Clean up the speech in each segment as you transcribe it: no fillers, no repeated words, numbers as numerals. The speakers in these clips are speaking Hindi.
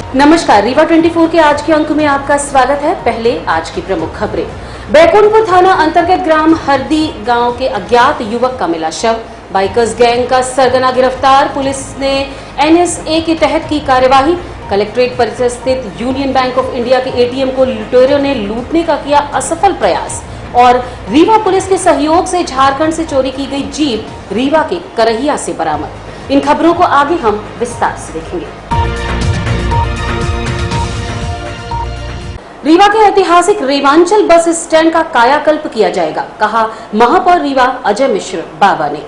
नमस्कार, रीवा 24 के आज के अंक में आपका स्वागत है। पहले आज की प्रमुख खबरें। बैकुंठपुर थाना अंतर्गत ग्राम हरदी गांव के अज्ञात युवक का मिला शव। बाइकर्स गैंग का सरगना गिरफ्तार। पुलिस ने NSA के तहत की कार्यवाही। कलेक्ट्रेट परिसर स्थित यूनियन बैंक ऑफ इंडिया के ATM को लुटेरों ने लूटने का किया असफल प्रयास। और रीवा पुलिस के सहयोग से झारखंड से चोरी की गई जीप रीवा के करहिया से बरामद। इन खबरों को आगे हम विस्तार से देखेंगे। रीवा के ऐतिहासिक रेवांचल बस स्टैंड का कायाकल्प किया जाएगा, कहा महापौर रीवा अजय मिश्र बाबा ने।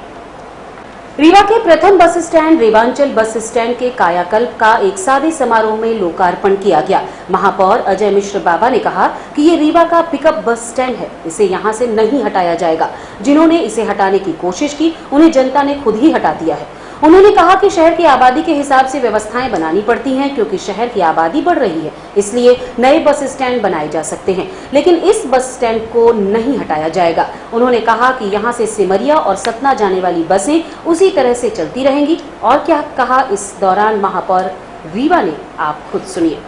रीवा के प्रथम bus stand Rewanchal bus stand के कायाकल्प का एक सादे समारोह में लोकार्पण किया गया। महापौर अजय मिश्र बाबा ने कहा कि ये रीवा का पिकअप बस स्टैंड है, इसे यहां से नहीं हटाया जाएगा। जिन्होंने इसे हटाने की कोशिश की उन्हें जनता ने खुद ही हटा दिया है। उन्होंने कहा कि शहर की आबादी के हिसाब से व्यवस्थाएं बनानी पड़ती हैं, क्योंकि शहर की आबादी बढ़ रही है, इसलिए नए बस स्टैंड बनाए जा सकते हैं, लेकिन इस बस स्टैंड को नहीं हटाया जाएगा। उन्होंने कहा कि यहां से सिमरिया और सतना जाने वाली बसें उसी तरह से चलती रहेंगी। और क्या कहा इस दौरान महापौर रीवा ने, आप खुद सुनिए।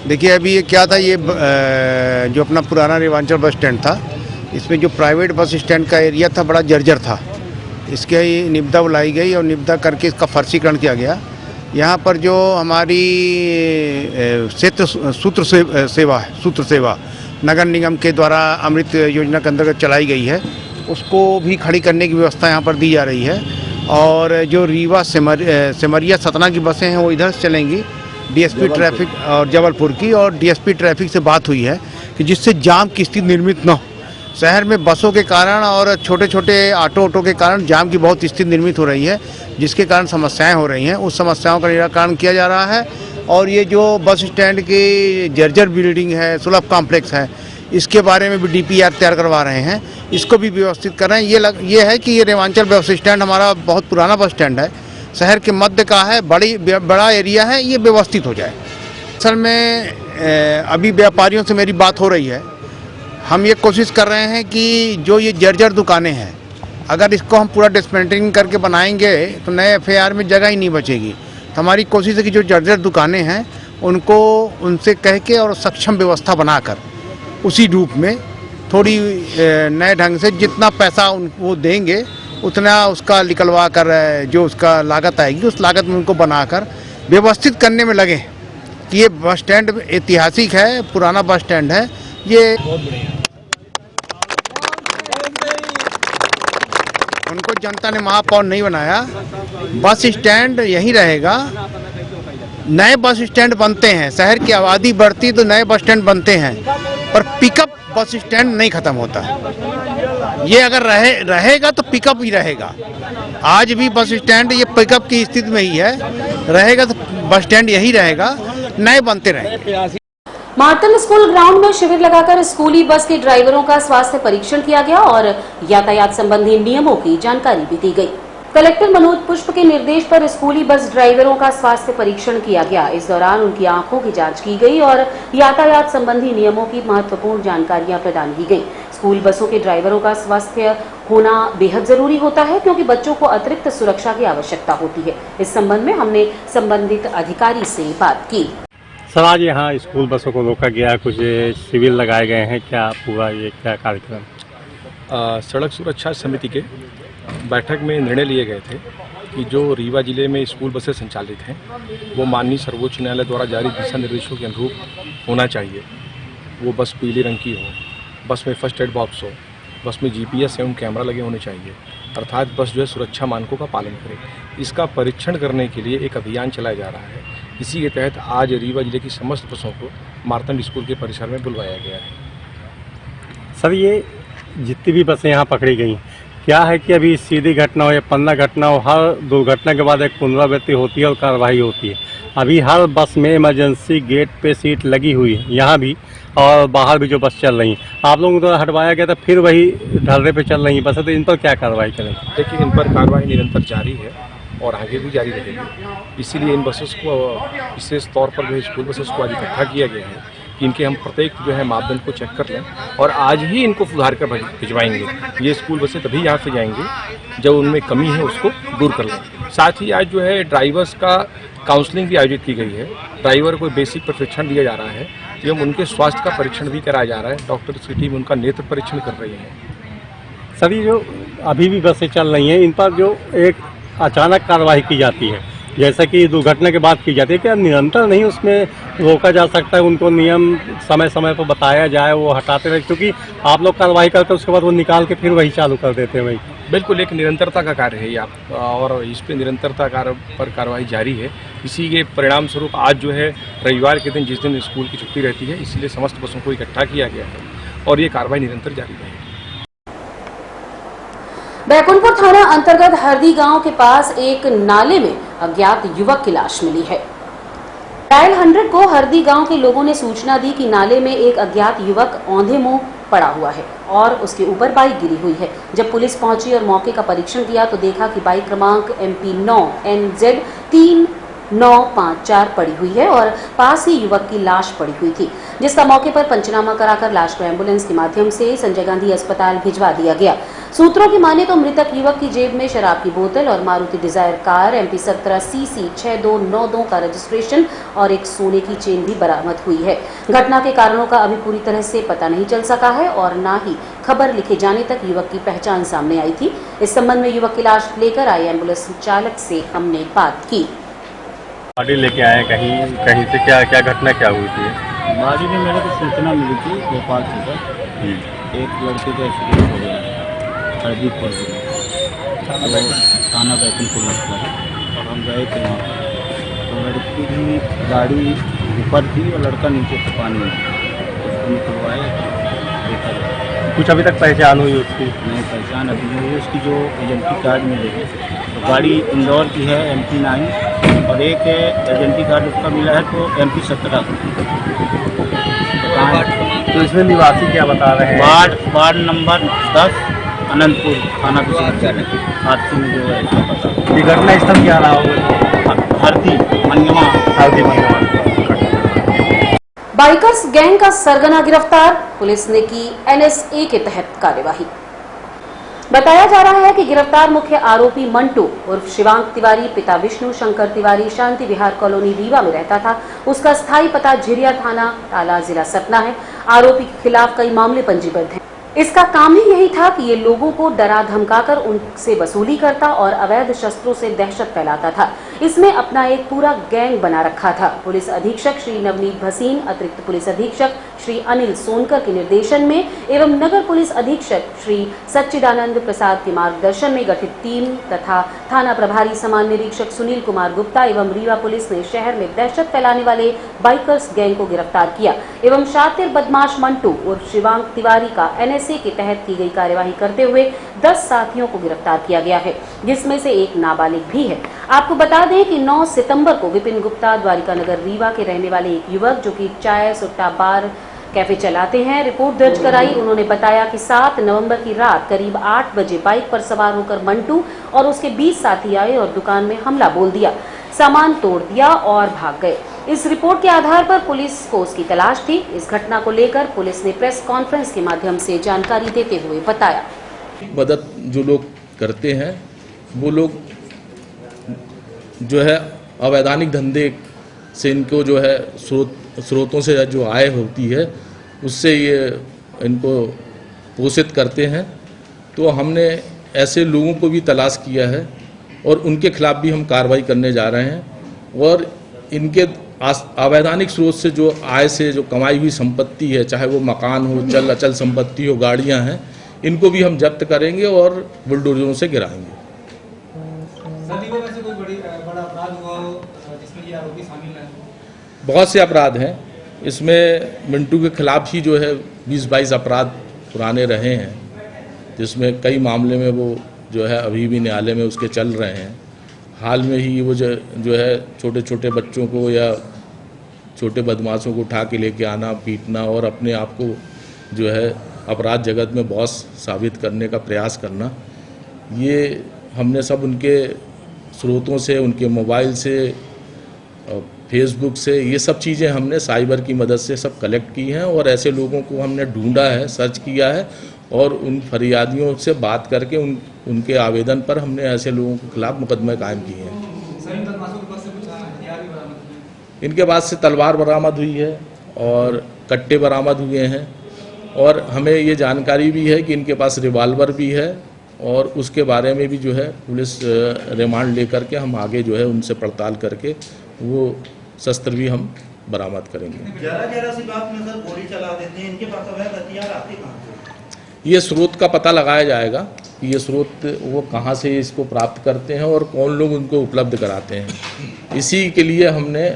देखिए, अभी ये क्या था, ये जो अपना पुराना रेवांचल बस स्टैंड था, इसमें जो प्राइवेट बस स्टैंड का एरिया था बड़ा जर्जर था। इसके निविदा बुलाई गई और निविदा करके इसका फर्शीकरण किया गया। यहाँ पर जो हमारी सूत्र सेवा नगर निगम के द्वारा अमृत योजना के अंतर्गत चलाई गई है, उसको भी खड़ी करने की व्यवस्था यहाँ पर दी जा रही है। और जो रीवा सिमरिया सतना की बसें हैं वो इधर से चलेंगी, DSP ट्रैफिक और जबलपुर की, और DSP ट्रैफिक से बात हुई है कि जिससे जाम की स्थिति निर्मित न हो। शहर में बसों के कारण और छोटे छोटे ऑटो के कारण जाम की बहुत स्थिति निर्मित हो रही है, जिसके कारण समस्याएं हो रही हैं। उस समस्याओं का निराकरण किया जा रहा है। और ये जो बस स्टैंड की जर्जर बिल्डिंग है, सुलभ कॉम्प्लेक्स है, इसके बारे में भी DPR तैयार करवा रहे हैं, इसको भी व्यवस्थित कर रहे हैं। ये है कि ये रेवांचल बस स्टैंड हमारा बहुत पुराना बस स्टैंड है, शहर के मध्य का है, बड़ा एरिया है, ये व्यवस्थित हो जाए। असल में अभी व्यापारियों से मेरी बात हो रही है। हम ये कोशिश कर रहे हैं कि जो ये जर्जर दुकानें हैं, अगर इसको हम पूरा डिस्मेंटलिंग करके बनाएंगे तो नए FAR में जगह ही नहीं बचेगी। तो हमारी कोशिश है कि जो जर्जर दुकानें हैं उनको उनसे कह के और सक्षम व्यवस्था बनाकर उसी रूप में थोड़ी नए ढंग से जितना पैसा वो देंगे उतना उसका निकलवा कर जो उसका लागत आएगी उस लागत में उनको बनाकर व्यवस्थित करने में लगे कि ये बस स्टैंड ऐतिहासिक है, पुराना बस स्टैंड है। ये उनको जनता ने महापौर नहीं बनाया। बस स्टैंड यहीं रहेगा। नए बस स्टैंड बनते हैं, शहर की आबादी बढ़ती तो नए बस स्टैंड बनते हैं, पर पिकअप बस स्टैंड नहीं खत्म होता। ये अगर रहेगा तो पिकअप ही रहेगा। आज भी बस स्टैंड ये पिकअप की स्थिति में ही है, रहेगा तो बस स्टैंड यही रहेगा, नए बनते रहेंगे। मार्टन स्कूल ग्राउंड में शिविर लगाकर स्कूली बस के ड्राइवरों का स्वास्थ्य परीक्षण किया गया और यातायात संबंधी नियमों की जानकारी भी दी गई। कलेक्टर मनोज पुष्प के निर्देश पर स्कूली बस ड्राइवरों का स्वास्थ्य परीक्षण किया गया। इस दौरान उनकी आंखों की जांच की गई और यातायात संबंधी नियमों की महत्वपूर्ण जानकारियां प्रदान की गई। स्कूल बसों के ड्राइवरों का स्वास्थ्य होना बेहद जरूरी होता है, क्योंकि बच्चों को अतिरिक्त सुरक्षा की आवश्यकता होती है। इस संबंध में हमने संबंधित अधिकारी से बात की। सर, आज यहाँ स्कूल बसों को रोका गया, कुछ शिविर लगाए गए हैं, क्या पूरा ये क्या कार्यक्रम? सड़क सुरक्षा समिति के बैठक में निर्णय लिए गए थे कि जो रीवा जिले में स्कूल बसें संचालित हैं वो माननीय सर्वोच्च न्यायालय द्वारा जारी दिशा निर्देशों के अनुरूप होना चाहिए। वो बस पीले रंग की हो, बस में फर्स्ट एड बॉक्स हो, बस में GPS एवं कैमरा लगे होने चाहिए, अर्थात बस जो है सुरक्षा मानकों का पालन करे। इसका परीक्षण करने के लिए एक अभियान चलाया जा रहा है। इसी के तहत आज रीवा जिले की समस्त बसों को मार्तंड स्कूल के परिसर में बुलवाया गया है। सर, ये जितनी भी बसें यहाँ पकड़ी गई, क्या है कि अभी सीधी घटना हो या पन्ना घटना हो, हर दुर्घटना के बाद एक पुनरावृत्ति होती है और कार्रवाई होती है। अभी हर बस में इमरजेंसी गेट पे सीट लगी हुई है, यहाँ भी और बाहर भी जो बस चल रही हैं। आप लोगों को हटवाया गया था, फिर वही ढर्रे पे चल रही हैं बसें, तो इन पर क्या कार्रवाई करें? देखिए, इन पर कार्रवाई निरंतर जारी है और आगे भी जारी रहेगी। इसीलिए इन बसेस को विशेष तौर पर जो स्कूल बसेस को आज इकट्ठा किया गया है कि इनके हम प्रत्येक जो है मापदंड को चेक कर लें और आज ही इनको सुधार कर भिजवाएंगे। ये स्कूल बसें तभी यहाँ से जाएंगी जब उनमें कमी है उसको दूर कर लें। साथ ही आज जो है ड्राइवर्स का काउंसलिंग भी आयोजित की गई है। ड्राइवर को बेसिक प्रशिक्षण दिया जा रहा है एवं उनके स्वास्थ्य का परीक्षण भी कराया जा रहा है। डॉक्टर्स की टीम उनका नेत्र परीक्षण कर रही है। सभी जो अभी भी बसें चल रही हैं, इन पर जो एक अचानक कार्रवाई की जाती है, जैसा कि दुर्घटना के बाद की जाती है, क्या निरंतर नहीं उसमें रोका जा सकता है? उनको नियम समय समय पर बताया जाए, वो हटाते रहे, क्योंकि आप लोग कार्रवाई करते हैं उसके बाद वो निकाल के फिर वही चालू कर देते हैं वही। बिल्कुल, एक निरंतरता का कार्य है ये आप, और इस पे निरंतरता पर कार्रवाई जारी है। इसी के परिणाम स्वरूप आज जो है रविवार के दिन, जिस दिन स्कूल की छुट्टी रहती है, इसलिए समस्त बसों को इकट्ठा किया गया है और ये कार्रवाई निरंतर जारी रहेगी। बैकुंठपुर थाना अंतर्गत हरदी गांव के पास एक नाले में अज्ञात युवक की लाश मिली है। डायल 100 को हरदी गांव के लोगों ने सूचना दी कि नाले में एक अज्ञात युवक औंधे मुंह पड़ा हुआ है और उसके ऊपर बाइक गिरी हुई है। जब पुलिस पहुंची और मौके का परीक्षण किया तो देखा कि बाइक क्रमांक MP 9 NZ 3954 पड़ी हुई है और पास ही युवक की लाश पड़ी हुई थी, जिसका मौके पर पंचनामा कराकर लाश को एम्बुलेंस के माध्यम से संजय गांधी अस्पताल भिजवा दिया गया। सूत्रों की माने तो मृतक युवक की जेब में शराब की बोतल और Maruti Dzire car MP 17 CC 6292 का रजिस्ट्रेशन और एक सोने की चेन भी बरामद हुई है। घटना के कारणों का अभी पूरी तरह से पता नहीं चल सका है और न ही खबर लिखे जाने तक युवक की पहचान सामने आई थी। इस संबंध में युवक की लाश लेकर आई एम्बुलेंस चालक से हमने बात की। गाड़ी लेके आए कहीं से, क्या घटना क्या हुई थी? गाड़ी में मेरे को सूचना मिली थी भोपाल से सर, एक लड़के का एक्सीडेंट हो गया हरदीपुर में, थाना बैकुंठपुर लगता है, और हम गए थे वहाँ पर। तो लड़की की गाड़ी ऊपर थी और लड़का नीचे से पानी में, उसको निकलवाए, देखा जाए। कुछ अभी तक पहचान हुई उसकी? नहीं, पहचान अभी नहीं हुई उसकी। जो एजेंटी कार्ड मिलेगी तो गाड़ी इंदौर की है MP 9 और एक एजेंटी कार्ड उसका मिला है तो MP 17। तो इसमें निवासी क्या बता रहे हैं? वार्ड नंबर 10 अनंतपुर थाना विश्वविद्यालय हादसे में जो है पता। ये घटना स्थल क्या रहा होगा? हरदी मनगमा। बाइकर्स गैंग का सरगना गिरफ्तार, पुलिस ने की NSA के तहत कार्यवाही। बताया जा रहा है कि गिरफ्तार मुख्य आरोपी मंटू उर्फ शिवांक तिवारी, पिता विष्णु शंकर तिवारी, शांति विहार कॉलोनी रीवा में रहता था। उसका स्थायी पता झिरिया थाना ताला जिला सतना है। आरोपी के खिलाफ कई मामले पंजीबद्ध हैं। इसका काम ही यही था कि ये लोगों को डरा धमकाकर उनसे वसूली करता और अवैध शस्त्रों से दहशत फैलाता था। इसमें अपना एक पूरा गैंग बना रखा था। पुलिस अधीक्षक श्री नवनीत भसीन, अतिरिक्त पुलिस अधीक्षक श्री अनिल सोनकर के निर्देशन में एवं नगर पुलिस अधीक्षक श्री सच्चिदानंद प्रसाद के मार्गदर्शन में गठित टीम तथा थाना प्रभारी समान निरीक्षक सुनील कुमार गुप्ता एवं रीवा पुलिस ने शहर में दहशत फैलाने वाले बाइकर्स गैंग को गिरफ्तार किया एवं शातिर बदमाश मंटू उर्फ शिवांक तिवारी का NSA के तहत की गई कार्यवाही करते हुए 10 साथियों को गिरफ्तार किया गया है, जिसमें से एक नाबालिग भी है। आपको बता दें कि 9 सितंबर को विपिन गुप्ता द्वारिका नगर रीवा के रहने वाले एक युवक जो कि चाय सुट्टा बार कैफे चलाते हैं, रिपोर्ट दर्ज कराई। उन्होंने बताया कि 7 नवंबर की रात करीब 8 बजे बाइक पर सवार होकर मंटू और उसके 20 साथी आए और दुकान में हमला बोल दिया, सामान तोड़ दिया और भाग गए। इस रिपोर्ट के आधार पर पुलिस को उसकी तलाश थी। इस घटना को लेकर पुलिस ने प्रेस कॉन्फ्रेंस के माध्यम से जानकारी देते हुए बताया, मदद जो लोग करते हैं वो लोग जो है अवैधानिक धंधे से इनको जो है स्रोतों से जो आय होती है उससे ये इनको पोषित करते हैं। तो हमने ऐसे लोगों को भी तलाश किया है और उनके खिलाफ भी हम कार्रवाई करने जा रहे हैं और इनके अवैधानिक स्रोत से जो आय से जो कमाई हुई संपत्ति है, चाहे वो मकान हो, चल अचल संपत्ति हो, गाड़ियां हैं, इनको भी हम जब्त करेंगे और बुलडोजरों से गिराएंगे। बड़ा अपराध हुआ हो जिसमें ये आरोपी शामिल हैं? बहुत से अपराध हैं इसमें। मिंटू के खिलाफ ही जो है 20-22 अपराध पुराने रहे हैं, जिसमें कई मामले में वो जो है अभी भी न्यायालय में उसके चल रहे हैं। हाल में ही वो जो है छोटे छोटे बच्चों को या छोटे बदमाशों को उठा के लेके आना, पीटना और अपने आप को जो है अपराध जगत में बॉस साबित करने का प्रयास करना, ये हमने सब उनके स्रोतों से, उनके मोबाइल से, फेसबुक से, ये सब चीज़ें हमने साइबर की मदद से सब कलेक्ट की हैं और ऐसे लोगों को हमने ढूंढा है, सर्च किया है और उन फरियादियों से बात करके उनके आवेदन पर हमने ऐसे लोगों के खिलाफ मुकदमे कायम किए हैं। इनके पास से तलवार बरामद हुई है और कट्टे बरामद हुए हैं और हमें ये जानकारी भी है कि इनके पास रिवाल्वर भी है और उसके बारे में भी जो है पुलिस रिमांड लेकर के हम आगे जो है उनसे पड़ताल करके वो शस्त्र भी हम बरामद करेंगे। जरा सी बात में सर गोली चला देते हैं, इनके पास अवैध हथियार आते कहाँ से? ये स्रोत का पता लगाया जाएगा कि ये स्रोत वो कहाँ से इसको प्राप्त करते हैं और कौन लोग उनको उपलब्ध कराते हैं। इसी के लिए हमने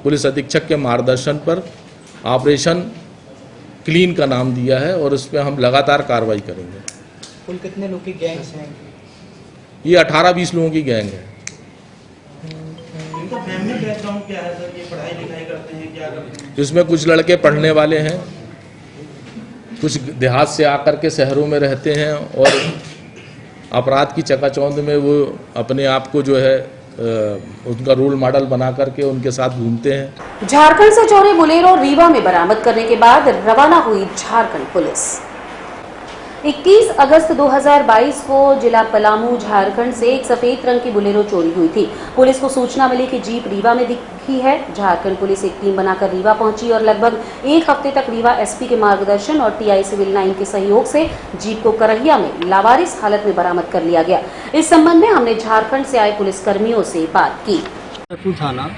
पुलिस अधीक्षक के मार्गदर्शन पर ऑपरेशन क्लीन का नाम दिया है और उस पर हम लगातार कार्रवाई करेंगे। कुल कितने लोग की गैंग्स हैं? ये 18-20 लोगों की गैंग है। इनका फैमिली बैकग्राउंड क्या है सर? ये पढ़ाई लिखाई करते हैं, क्या करते हैं? इसमें कुछ लड़के पढ़ने वाले हैं, कुछ देहात से आकर के शहरों में रहते हैं और अपराध की चकाचौंध में वो अपने आप को जो है उनका रोल मॉडल बना करके उनके साथ घूमते हैं। झारखंड से चोरी बोलेरो रीवा में बरामद करने के बाद रवाना हुई झारखंड पुलिस। 21 अगस्त 2022 को जिला पलामू झारखंड से एक सफेद रंग की बोलेरो चोरी हुई थी। पुलिस को सूचना मिली कि जीप रीवा में दिखी है। झारखंड पुलिस एक टीम बनाकर रीवा पहुंची और लगभग एक हफ्ते तक रीवा एसपी के मार्गदर्शन और टीआई सिविल लाइन के सहयोग से जीप को करहिया में लावारिस हालत में बरामद कर लिया गया। इस संबंध में हमने झारखंड से आए पुलिसकर्मियों से बात की। थाना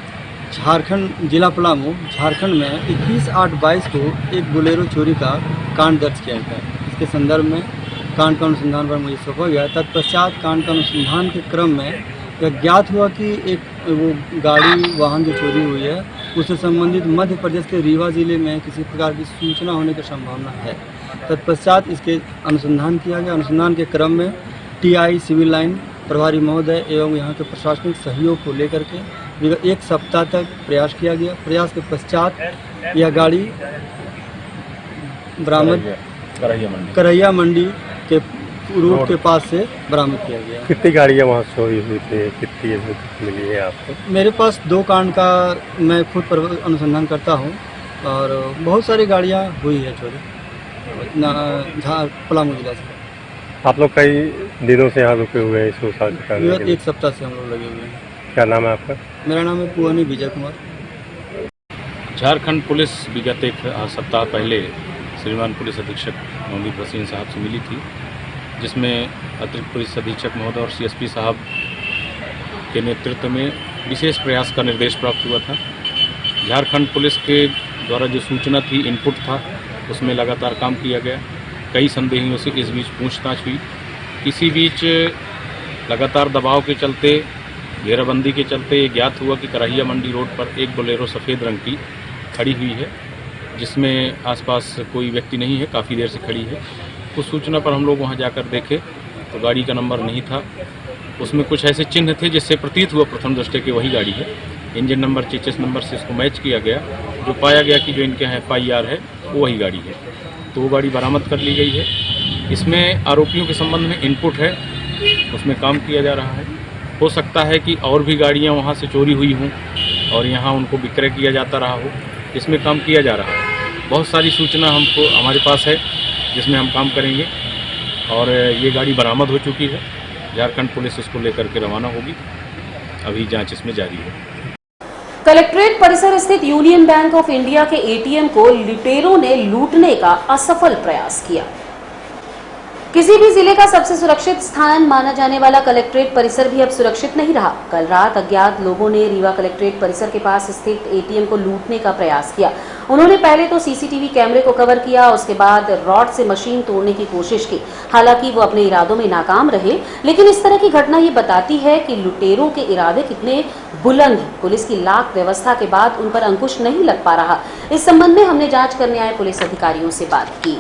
झारखंड जिला पलामू झारखंड में 21/8/22 को एक बोलेरो चोरी का कांड दर्ज किया गया है। इसके संदर्भ में कांड का अनुसंधान पर मुझे सौंपा गया। तत्पश्चात कांड का अनुसंधान के क्रम में यह ज्ञात हुआ कि एक वो गाड़ी वाहन जो चोरी हुई है उससे संबंधित मध्य प्रदेश के रीवा जिले में किसी प्रकार की सूचना होने की संभावना है। तत्पश्चात इसके अनुसंधान किया गया। अनुसंधान के क्रम में टीआई सिविल लाइन प्रभारी महोदय एवं यहाँ के प्रशासनिक सहयोग को लेकर के विगत एक सप्ताह तक प्रयास किया गया। प्रयास के पश्चात यह गाड़ी बरामद करहिया मंडी के रोड के पास से बरामद किया गया। कितनी गाड़ियाँ वहाँ चोरी हुई थी, कितनी मिली है आपको? मेरे पास 2 कांड का मैं खुद पर अनुसंधान करता हूँ और बहुत सारी गाड़ियाँ हुई है चोरी पलामू जिला से। आप लोग कई दिनों से यहाँ रुके हुए हैं इस सुसाइड करने के लिए? एक सप्ताह से हम लोग लगे हुए हैं। क्या नाम है आपका? मेरा नाम है पुआनी विजय कुमार। झारखंड पुलिस विगत एक सप्ताह पहले श्रीमान पुलिस अधीक्षक मोहम्मद वसीम साहब से मिली थी, जिसमें अतिरिक्त पुलिस अधीक्षक महोदय और सीएसपी साहब के नेतृत्व में विशेष प्रयास का निर्देश प्राप्त हुआ था। झारखंड पुलिस के द्वारा जो सूचना थी, इनपुट था, उसमें लगातार काम किया गया। कई संदेहियों से इस बीच पूछताछ हुई। इसी बीच लगातार दबाव के चलते, घेराबंदी के चलते ये ज्ञात हुआ कि करहिया मंडी रोड पर एक बोलेरो सफ़ेद रंग की खड़ी हुई है, जिसमें आसपास कोई व्यक्ति नहीं है, काफ़ी देर से खड़ी है। उस सूचना पर हम लोग वहां जाकर देखे तो गाड़ी का नंबर नहीं था। उसमें कुछ ऐसे चिन्ह थे जिससे प्रतीत हुआ प्रथम दृष्टया कि वही गाड़ी है। इंजन नंबर, चेचिस नंबर से इसको मैच किया गया, जो पाया गया कि जो इनके यहाँ FIR है वो वही गाड़ी है। तो वो गाड़ी बरामद कर ली गई है। इसमें आरोपियों के संबंध में इनपुट है, उसमें काम किया जा रहा है। हो सकता है कि और भी गाड़ियाँ वहाँ से चोरी हुई हों और यहाँ उनको विक्रय किया जाता रहा हो, इसमें काम किया जा रहा है। बहुत सारी सूचना हमारे पास है जिसमें हम काम करेंगे और ये गाड़ी बरामद हो चुकी है। झारखंड पुलिस इसको लेकर के रवाना होगी। अभी जांच इसमें जारी है। कलेक्ट्रेट परिसर स्थित यूनियन बैंक ऑफ इंडिया के एटीएम को लुटेरों ने लूटने का असफल प्रयास किया। किसी भी जिले का सबसे सुरक्षित स्थान माना जाने वाला कलेक्ट्रेट परिसर भी अब सुरक्षित नहीं रहा। कल रात अज्ञात लोगों ने रीवा कलेक्ट्रेट परिसर के पास स्थित एटीएम को लूटने का प्रयास किया। उन्होंने पहले तो सीसीटीवी कैमरे को कवर किया, उसके बाद रॉड से मशीन तोड़ने की कोशिश की। हालांकि वो अपने इरादों में नाकाम रहे, लेकिन इस तरह की घटना ये बताती है कि लुटेरों के इरादे कितने बुलंद हैं। पुलिस की लाख व्यवस्था के बाद उन पर अंकुश नहीं लग पा रहा। इस संबंध में हमने जांच करने आए पुलिस अधिकारियों से बात की।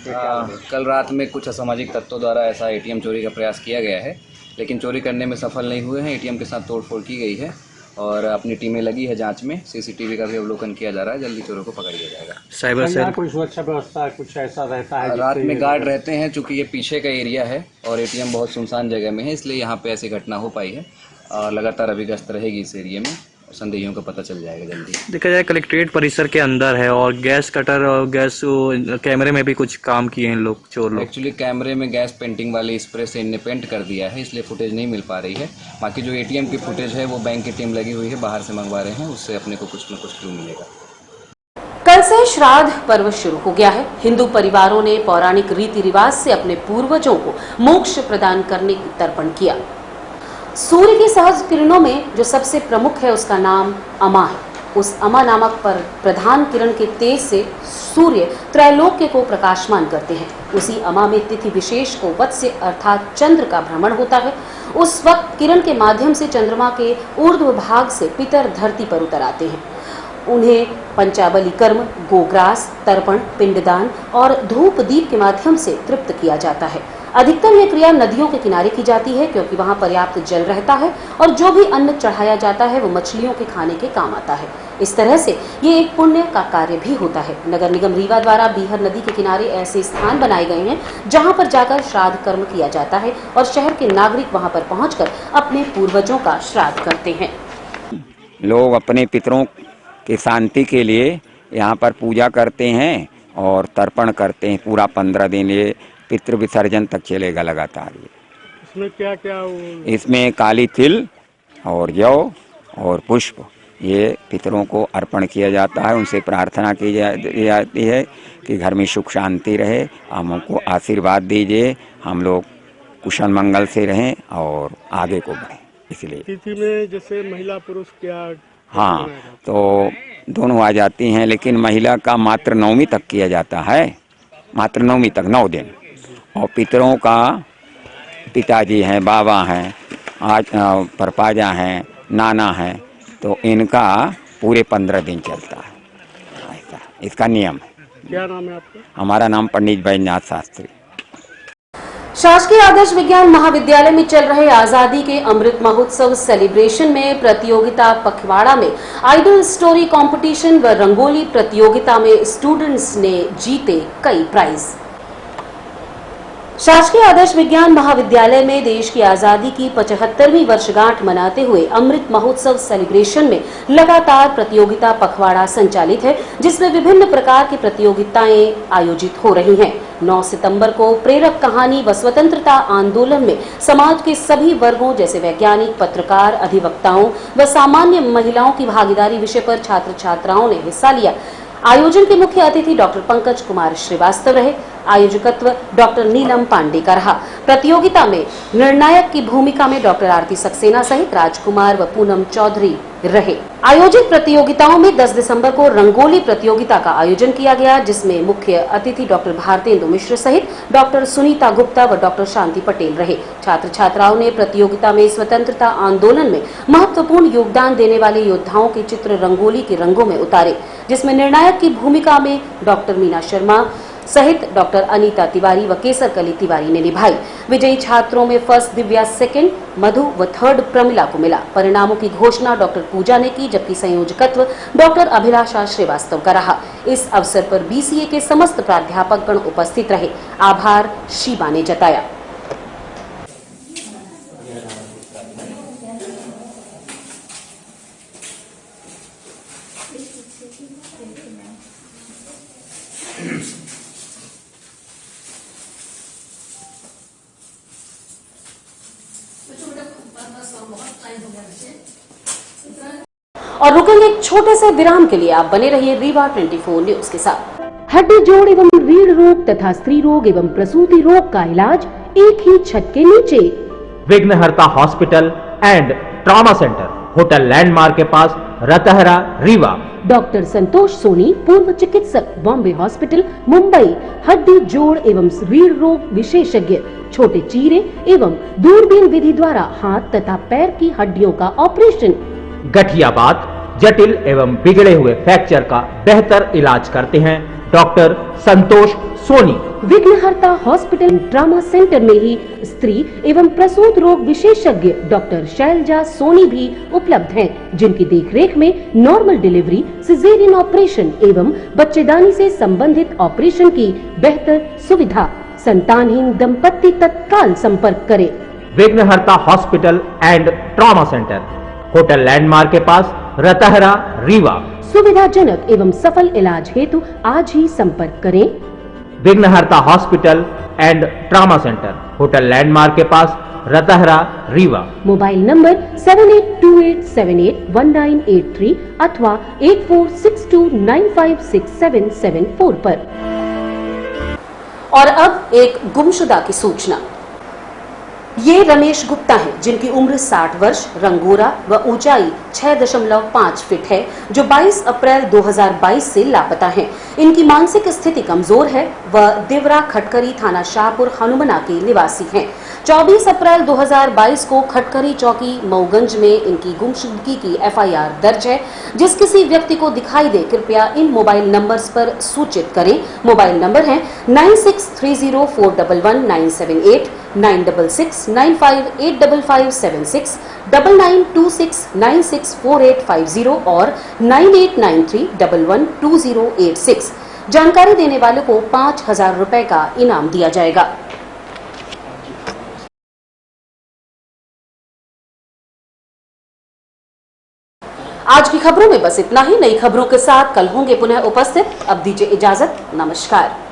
कल रात में कुछ असामाजिक तत्वों द्वारा ऐसा एटीएम चोरी का प्रयास किया गया है, लेकिन चोरी करने में सफल नहीं हुए हैं। एटीएम के साथ तोड़फोड़ की गई है और अपनी टीमें लगी है जांच में। सीसीटीवी का भी अवलोकन किया जा रहा है, जल्दी चोरों को पकड़ लिया जाएगा। साइबर सेल कोई सुरक्षा व्यवस्था कुछ ऐसा रहता है? रात में गार्ड रहते हैं, चूँकि ये पीछे का एरिया है और एटीएम बहुत सुनसान जगह में है, इसलिए यहाँ पे ऐसी घटना हो पाई है और लगातार अभी गश्त रहेगी इस एरिया में संदेहियों का पता चल जाएगा जल्दी। देखा जाए कलेक्ट्रेट परिसर के अंदर है और गैस कटर और गैस कैमरे में भी कुछ काम किए हैं लोग, चोर लोग। एक्चुअली कैमरे में गैस पेंटिंग वाले स्प्रे से इनने पेंट कर दिया है, इसलिए फुटेज नहीं मिल पा रही है। बाकी जो एटीएम की फुटेज है वो बैंक की टीम लगी हुई है, बाहर से मंगवा रहे हैं, उससे अपने को कुछ न कुछ क्लू मिलेगा। कल से श्राद्ध पर्व शुरू हो गया है। हिंदू परिवारों ने पौराणिक रीति रिवाज से अपने पूर्वजों को मोक्ष प्रदान करने की तर्पण किया। सूर्य की सहज किरणों में जो सबसे प्रमुख है उसका नाम अमा है। उस अमा नामक पर प्रधान किरण के तेज से सूर्य त्रैलोक्य को प्रकाशमान करते हैं। उसी अमा में तिथि विशेष को वत्स्य अर्थात चंद्र का भ्रमण होता है। उस वक्त किरण के माध्यम से चंद्रमा के ऊर्ध्व भाग से पितर धरती पर उतर आते हैं। उन्हें पंचाबली कर्म, गोग्रास, तर्पण, पिंडदान और धूप दीप के माध्यम से तृप्त किया जाता है। अधिकतर यह क्रिया नदियों के किनारे की जाती है क्योंकि वहां पर्याप्त जल रहता है और जो भी अन्न चढ़ाया जाता है वो मछलियों के खाने के काम आता है। इस तरह से ये एक पुण्य का कार्य भी होता है। नगर निगम रीवा द्वारा बीहर नदी के किनारे ऐसे स्थान बनाए गए हैं जहां पर जाकर श्राद्ध कर्म किया जाता है और शहर के नागरिक वहां पर पहुंचकर अपने पूर्वजों का श्राद्ध करते हैं। लोग अपने पितरों की शांति के लिए यहाँ पर पूजा करते हैं और तर्पण करते हैं। पूरा 15 दिन ये पितृ विसर्जन तक चलेगा लगातार। ये इसमें क्या क्या इसमें काली तिल और जौ और पुष्प ये पितरों को अर्पण किया जाता है। उनसे प्रार्थना की जाती है कि घर में सुख शांति रहे, हमको आशीर्वाद दीजिए, हम लोग कुशल मंगल से रहें और आगे को बढ़ें। इसलिए तिथि में जैसे महिला पुरुष क्या? हाँ, तो दोनों आ जाती हैं, लेकिन महिला का मात्र 9वीं तक किया जाता है, मात्र 9वीं तक 9 दिन। और पितरों का पिताजी हैं, बाबा हैं, आज परपाजा हैं, नाना हैं, तो इनका पूरे 15 दिन चलता है। ऐसा इसका नियम है। क्या नाम है आपका? हमारा नाम पंडित बैजनाथ शास्त्री। शासकीय आदर्श विज्ञान महाविद्यालय में चल रहे आजादी के अमृत महोत्सव सेलिब्रेशन में प्रतियोगिता पखवाड़ा में आइडल स्टोरी कंपटीशन व रंगोली प्रतियोगिता में स्टूडेंट्स ने जीते कई प्राइज। शासकीय आदर्श विज्ञान महाविद्यालय में देश की आजादी की 75वीं वर्षगांठ मनाते हुए अमृत महोत्सव सेलिब्रेशन में लगातार प्रतियोगिता पखवाड़ा संचालित है, जिसमें विभिन्न प्रकार की प्रतियोगिताएं आयोजित हो रही हैं। 9 सितंबर को प्रेरक कहानी व स्वतंत्रता आंदोलन में समाज के सभी वर्गों जैसे वैज्ञानिक, पत्रकार, अधिवक्ताओं व सामान्य महिलाओं की भागीदारी विषय पर छात्र छात्राओं ने हिस्सा लिया। आयोजन के मुख्य अतिथि डॉक्टर पंकज कुमार श्रीवास्तव रहे। आयोजकत्व डॉक्टर नीलम पांडे का रहा। प्रतियोगिता में निर्णायक की भूमिका में डॉक्टर आरती सक्सेना सहित राजकुमार व पूनम चौधरी रहे। आयोजित प्रतियोगिताओं में 10 दिसंबर को रंगोली प्रतियोगिता का आयोजन किया गया, जिसमें मुख्य अतिथि डॉक्टर भारतेंदु मिश्र सहित डॉक्टर सुनीता गुप्ता व डॉक्टर शांति पटेल रहे। छात्र छात्राओं ने प्रतियोगिता में स्वतंत्रता आंदोलन में महत्वपूर्ण योगदान देने वाले योद्धाओं के चित्र रंगोली के रंगों में उतारे, जिसमें निर्णायक की भूमिका में डॉक्टर मीना शर्मा सहित डॉक्टर अनीता तिवारी व केसर कली तिवारी ने निभाई। विजयी छात्रों में फर्स्ट दिव्या सेकंड, मधु व थर्ड प्रमिला को मिला। परिणामों की घोषणा डॉक्टर पूजा ने की, जबकि संयोजकत्व डॉक्टर अभिलाषा श्रीवास्तव का रहा। इस अवसर पर बीसीए के समस्त प्राध्यापक गण उपस्थित रहे। आभार शीबा ने जताया। और रुकेंगे एक छोटे से विराम के लिए। आप बने रहिए रीवा 24 न्यूज के साथ। हड्डी जोड़ एवं रीढ़ रोग तथा स्त्री रोग एवं प्रसूति रोग का इलाज एक ही छत के नीचे। विघ्नहर्ता hospital and trauma centre, hotel landmark के पास, रतहरा, रीवा। डॉक्टर संतोष सोनी, पूर्व चिकित्सक, बॉम्बे हॉस्पिटल, मुंबई। हड्डी जोड़ एवं रीढ़ रोग विशेषज्ञ, छोटे चीरे एवं दूरबीन विधि द्वारा हाथ तथा पैर की हड्डियों का ऑपरेशन। गठियाबात, जटिल एवं बिगड़े हुए फ्रैक्चर का बेहतर इलाज करते हैं डॉक्टर संतोष सोनी। विघ्नहर्ता हॉस्पिटल ट्रॉमा सेंटर में ही स्त्री एवं प्रसूत रोग विशेषज्ञ डॉक्टर शैलजा सोनी भी उपलब्ध हैं, जिनकी देखरेख में नॉर्मल डिलीवरी, सिजेरियन ऑपरेशन एवं बच्चेदानी से संबंधित ऑपरेशन की बेहतर सुविधा। संतानहीन दंपत्ति तत्काल संपर्क करें। विघ्नहर्ता hospital and trauma centre, hotel landmark के पास, रतहरा रीवा। सुविधाजनक एवं सफल इलाज हेतु आज ही संपर्क करें विघ्नहर्ता hospital and trauma centre, hotel landmark के पास, रतहरा रीवा। मोबाइल नंबर 7828781983 अथवा 8462956774 पर। और अब एक गुमशुदा की सूचना। ये रमेश गुप्ता हैं, जिनकी उम्र 60 वर्ष, रंगोरा व ऊंचाई 6.5 फीट है, जो 22 अप्रैल 2022 से लापता हैं। इनकी मानसिक स्थिति कमजोर है व देवरा खटकरी थाना शाहपुर हनुमना के निवासी हैं। 24 अप्रैल 2022 को खटकरी चौकी मऊगंज में इनकी गुमशुदगी की FIR दर्ज है। जिस किसी व्यक्ति को दिखाई दे कृपया इन मोबाइल नंबर्स पर सूचित करें। मोबाइल नंबर है 9630411978, 9669585576, 9926964850 और 9893112086। जानकारी देने वाले को 5000 रुपए का इनाम दिया जाएगा। आज की खबरों में बस इतना ही। नई खबरों के साथ कल होंगे पुनः उपस्थित। अब दीजिए इजाजत। नमस्कार।